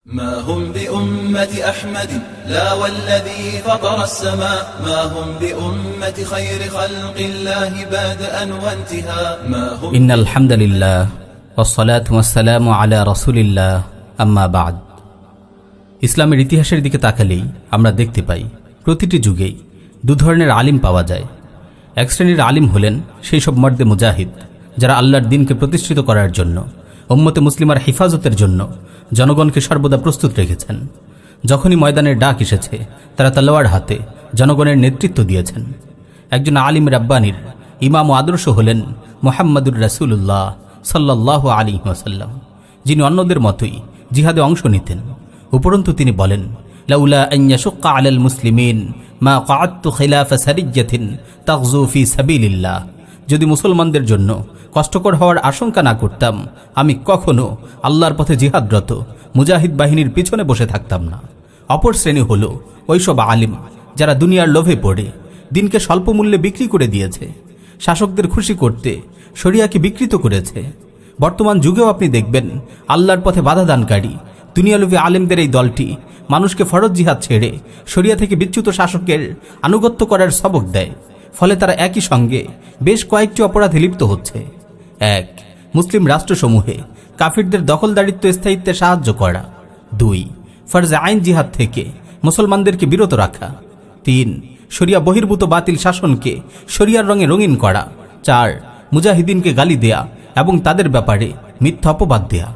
ما هم بأمة أحمد لا والذي فطر السماء ما هم بأمة خير خلق الله بادئا وانتهاء ما هم إن الحمد لله والصلاة والسلام على رسول الله أما بعد ইসলামের ইতিহাসের দিকে তাকালেই আমরা দেখতে পাই প্রতিটি যুগেই দু ধরনের আলিম পাওয়া যায়। এক শ্রেণীর আলিম হলেন সেই সব মর্দে মুজাহিদ যারা আল্লাহর দ্বীনকে প্রতিষ্ঠিত করার জন্য উম্মতে মুসলিমার হেফাজতের জন্য জনগণকে সর্বদা প্রস্তুত রেখেছেন। যখনই ময়দানের ডাক এসেছে তারা তলোয়ার হাতে জনগণের নেতৃত্ব দিয়েছেন। একজন আলিম রাব্বানির ইমাম ও আদর্শ হলেন মুহাম্মদুর রাসূলুল্লাহ সাল্লাল্লাহু আলাইহি ওয়াসাল্লাম, যিনি অন্যদের মতোই জিহাদে অংশ নিতেন। উপরন্তু তিনি বলেন, লাউলা আন ইয়াশুক্কা আলাল মুসলিমিন মা ক্বাআদতু খিলাফা সারিয়্যাতিন তাগযু ফি সাবিলিল্লাহ। যদি মুসলমানদের জন্য কষ্টকর হওয়ার আশঙ্কা না করতাম, আমি কখনো আল্লাহর পথে জিহাদরত মুজাহিদ বাহিনীর পিছনে বসে থাকতাম না। অপর শ্রেণী হল ওইসব আলিম যারা দুনিয়ার লোভে পড়ে দিনকে স্বল্প মূল্যে বিক্রি করে দিয়েছে, শাসকদের খুশি করতে শরিয়াকে বিকৃত করেছে। বর্তমান যুগেও আপনি দেখবেন আল্লাহর পথে বাধা দানকারী দুনিয়ালোভী আলেমদের এই দলটি মানুষকে ফরজ জিহাদ ছেড়ে শরিয়া থেকে বিচ্যুত শাসকের আনুগত্য করার সবক দেয়। ফলে তারা একই সঙ্গে বেশ কয়েকটি অপরাধে লিপ্ত হচ্ছে। ১. মুসলিম রাষ্ট্রসমূহে কাফিরদের দখলদারিত্ব স্থায়িত্বে সাহায্য করা। ২. ফরজে আইন জিহাদ থেকে মুসলমানদেরকে বিরত রাখা। ৩. শরিয়া বহির্ভূত বাতিল শাসনকে শরিয়ার রঙে রঙিন করা। ৪. মুজাহিদিনকে গালি দেয়া এবং তাদের ব্যাপারে মিথ্যা অপবাদ দেয়া।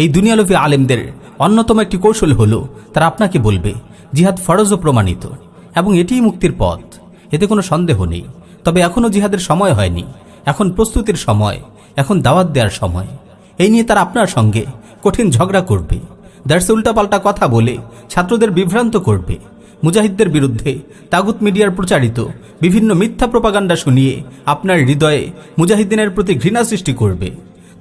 এই দুনিয়ালোভী আলেমদের অন্যতম একটি কৌশল হলো তারা আপনাকে বলবে জিহাদ ফরজ ও প্রমাণিত এবং এটিই মুক্তির পথ। এতে কোনো সন্দেহ নেই। তবে এখনও জিহাদের সময় হয়নি, এখন প্রস্তুতির সময়, এখন দাওয়াত দেওয়ার সময়। এই নিয়ে তারা আপনার সঙ্গে কঠিন ঝগড়া করবে, দার্সে উল্টাপাল্টা কথা বলে ছাত্রদের বিভ্রান্ত করবে, মুজাহিদদের বিরুদ্ধে তাগুত মিডিয়ার প্রচারিত বিভিন্ন মিথ্যা প্রপাগান্ডা শুনিয়ে আপনার হৃদয়ে মুজাহিদিনের প্রতি ঘৃণা সৃষ্টি করবে।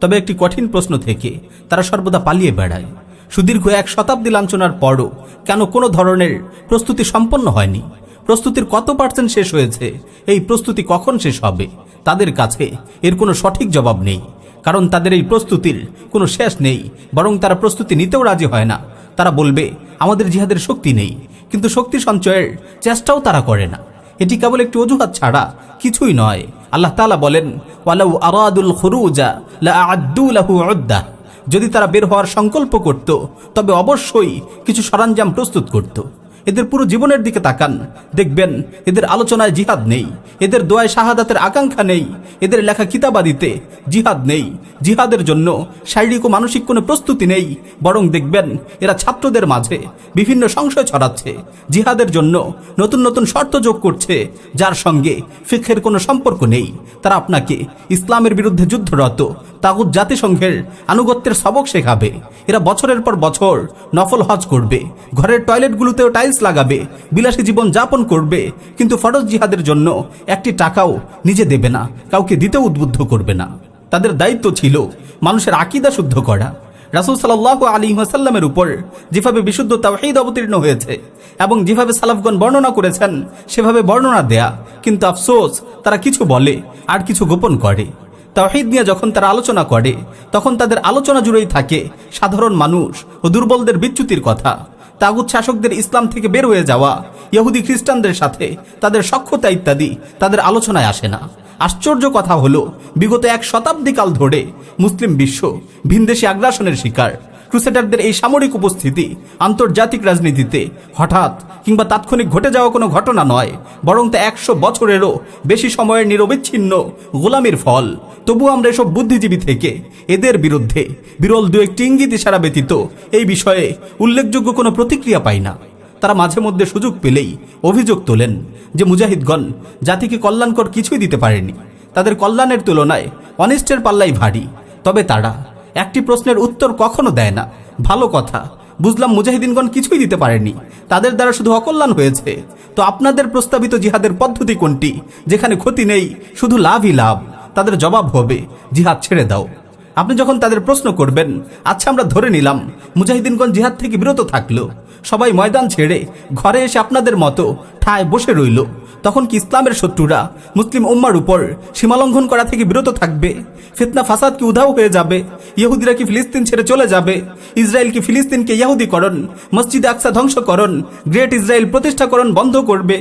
তবে একটি কঠিন প্রশ্ন থেকে তারা সর্বদা পালিয়ে বেড়ায়। সুদীর্ঘ 1 শতাব্দী লাঞ্ছনার পরও কেন কোনো ধরনের প্রস্তুতি সম্পন্ন হয়নি? প্রস্তুতির কত % শেষ হয়েছে? এই প্রস্তুতি কখন শেষ হবে? তাদের কাছে এর কোনো সঠিক জবাব নেই, কারণ তাদের এই প্রস্তুতির কোনো শেষ নেই। বরং তারা প্রস্তুতি নিতেও রাজি হয় না। তারা বলবে আমাদের জিহাদের শক্তি নেই, কিন্তু শক্তি সঞ্চয়ের চেষ্টাও তারা করে না। এটি কেবল একটি অজুহাত ছাড়া কিছুই নয়। আল্লাহ তাআলা বলেন, ওয়ালাউ আরাদুল খুরুজা লাআদ্দু লাহু উদ্দাহ। যদি তারা বের হওয়ার সংকল্প করত তবে অবশ্যই কিছু সরঞ্জাম প্রস্তুত করত। এদের পুরো জীবনের দিকে তাকান, দেখবেন এদের আলোচনায় জিহাদ নেই, এদের দোয়ায় শাহাদাতের আকাঙ্ক্ষা নেই, এদের লেখা কিতাবাদিতে জিহাদ নেই। জিহাদের জন্য শারীরিক ও মানসিক কোনো প্রস্তুতি নেই। বরং দেখবেন এরা ছাত্রদের মাঝে বিভিন্ন সংশয় ছড়াচ্ছে, জিহাদের জন্য নতুন নতুন শর্ত যোগ করছে যার সঙ্গে ফিকহের কোনো সম্পর্ক নেই। তারা আপনাকে ইসলামের বিরুদ্ধে যুদ্ধরত তাগুত জাতিসংঘের আনুগত্যের সবক শেখাবে। এরা বছরের পর বছর নফল হজ করবে, ঘরের টয়লেটগুলোতেও টাইলস লাগাবে, বিলাসী জীবন যাপন করবে, কিন্তু ফরজ জিহাদের জন্য একটি টাকাও নিজে দেবে না, কাউকে দিতেও উদ্বুদ্ধ করবে না। তাদের দায়িত্ব ছিল মানুষের আকীদা শুদ্ধ করা। রাসূল সাল্লাল্লাহু আলাইহি ওয়াসাল্লামের উপর যেভাবে বিশুদ্ধ তাওহীদ অবতীর্ণ হয়েছে এবং যেভাবে সালাফগণ বর্ণনা করেছেন সেভাবে বর্ণনা দেয়া। কিন্তু আফসোস, তারা কিছু বলে আর কিছু গোপন করে। তাওহীদ নিয়ে যখন তারা আলোচনা করে তখন তাদের আলোচনা জুড়েই থাকে সাধারণ মানুষ ও দুর্বলদের বিচ্যুতির কথা। তাগুত শাসকদের ইসলাম থেকে বের হয়ে যাওয়া, ইহুদি খ্রিস্টানদের সাথে তাদের সখ্যতা ইত্যাদি তাদের আলোচনায় আসে না। আশ্চর্য কথা হলো, বিগত 1 শতাব্দী কাল ধরে মুসলিম বিশ্ব ভিনদেশী আগ্রাসনের শিকার। ক্রুসেডারদের এই সামরিক উপস্থিতি আন্তর্জাতিক রাজনীতিতে হঠাৎ কিংবা তাৎক্ষণিক ঘটে যাওয়া কোনো ঘটনা নয়, বরং তা 100 বছরেরও বেশি সময়ের নিরবিচ্ছিন্ন গোলামির ফল। তবু আমরা এসব বুদ্ধিজীবী থেকে এদের বিরুদ্ধে বিরল 2-1টি ইঙ্গিত ইশারা ব্যতীত এই বিষয়ে উল্লেখযোগ্য কোনো প্রতিক্রিয়া পাই না। তারা মাঝে মধ্যে সুযোগ পেলেই অভিযোগ তোলেন যে মুজাহিদগণ জাতিকে কল্যাণকর কিছুই দিতে পারেনি, তাদের কল্যাণের তুলনায় অনিষ্টের পাল্লাই ভারী। তবে তারা একটি প্রশ্নের উত্তর কখনো দেয় না। ভালো কথা, বুঝলাম মুজাহিদিনগণ কিছুই দিতে পারেনি, তাদের দ্বারা শুধু অকল্যাণ হয়েছে। তো আপনাদের প্রস্তাবিত জিহাদের পদ্ধতি কোনটি, যেখানে ক্ষতি নেই, শুধু লাভই লাভ? তাদের জবাব হবে, জিহাদ ছেড়ে দাও। আপনি যখন তাদের প্রশ্ন করবেন, আচ্ছা আমরা ধরে নিলাম মুজাহিদিনগণ জিহাদ থেকে বিরত থাকলো, সবাই ময়দান ছেড়ে ঘরে এসে আপনাদের মতো ঠায় বসে রইল, তখন কি ইসলামের শত্রুরা মুসলিম উম্মার উপর সীমালঙ্ঘন করা থেকে বিরত থাকবে? ফিতনা ফাসাদ কি উধাও হয়ে যাবে? ইহুদিরা কি ফিলিস্তিন ছেড়ে চলে যাবে? ইসরায়েল কি ফিলিস্তিনকে ইহুদিকরণ, মসজিদে আকসা ধ্বংসকরণ, গ্রেট ইসরায়েল প্রতিষ্ঠাকরণ বন্ধ করবে?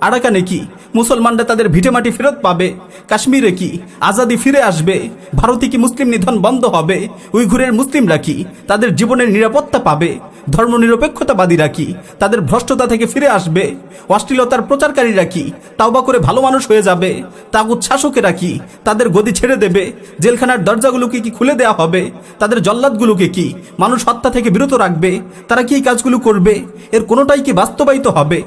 আরাকানে কি মুসলমানরা তাদের ভিটেমাটি ফেরত পাবে? কাশ্মীরে কি আজাদি ফিরে আসবে? ভারতে কি মুসলিম নিধন বন্ধ হবে? উইঘুরের মুসলিমরা কি তাদের জীবনের নিরাপত্তা পাবে? ধর্মনিরপেক্ষতাবাদীরা কি তাদের ভ্রষ্টতা থেকে ফিরে আসবে? অশ্লীলতার প্রচারকারীরা কি তাওবা করে ভালো মানুষ হয়ে যাবে? তাগুত শাসকেরা কি তাদের গদি ছেড়ে দেবে? জেলখানার দরজাগুলোকে কি খুলে দেয়া হবে? তাদের জল্লাদগুলোকে কি মানুষ হত্যা থেকে বিরত রাখবে? তারা কি এই কাজগুলো করবে? এর কোনোটাই কি বাস্তবায়িত হবে?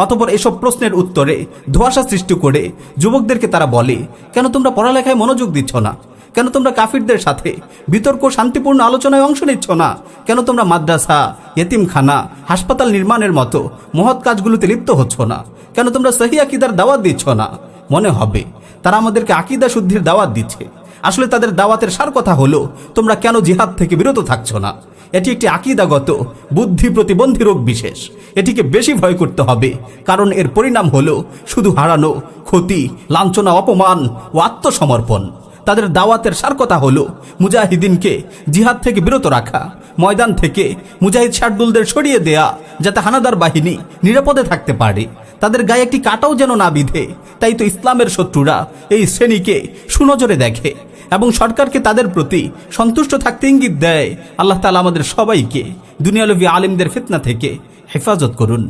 অতঃপর এসব প্রশ্নের উত্তরে ধোঁয়াশা সৃষ্টি করে যুবকদেরকে তারা বলে, কেন তোমরা পড়ালেখায় মনোযোগ দিচ্ছ না? কেন তোমরা কাফিরদের সাথে বিতর্ক শান্তিপূর্ণ আলোচনায় অংশ নিচ্ছ না? কেন তোমরা মাদ্রাসা, এতিমখানা, হাসপাতাল নির্মাণের মতো মহৎ কাজগুলোতে লিপ্ত হচ্ছ না? কেন তোমরা সহি আকীদার দাওয়াত দিচ্ছ না? মনে হবে তারা আমাদেরকে আকীদা শুদ্ধির দাওয়াত দিচ্ছে। আসলে তাদের দাওয়াতের সার কথা হলো, তোমরা কেন জিহাদ থেকে বিরত থাকছো না? এটি একটি আকীদাগত বুদ্ধি প্রতিবন্ধী রোগ বিশেষ। এটিকে বেশি ভয় করতে হবে, কারণ এর পরিণাম হলো শুধু হারানো, ক্ষতি, লাঞ্ছনা, অপমান ও আত্মসমর্পণ। তাদের দাওয়াতের সার কথা হলো মুজাহিদিনকে জিহাদ থেকে বিরত রাখা, ময়দান থেকে মুজাহিদ শার্দুলদের সরিয়ে দেয়া, যাতে হানাদার বাহিনী নিরাপদে থাকতে পারে, তাদের গায়ে একটি কাঁটাও যেন না বিধে। তাই তো ইসলামের শত্রুরা এই শ্রেণীকে সুনজরে দেখে এবং সরকারকে তাদের প্রতি সন্তুষ্ট থাকতে ইঙ্গিত দেয়। আল্লাহ তাআলা আমাদের সবাইকে দুনিয়ালবী আলিমদের ফিতনা থেকে হেফাজত করুন,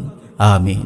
আমিন।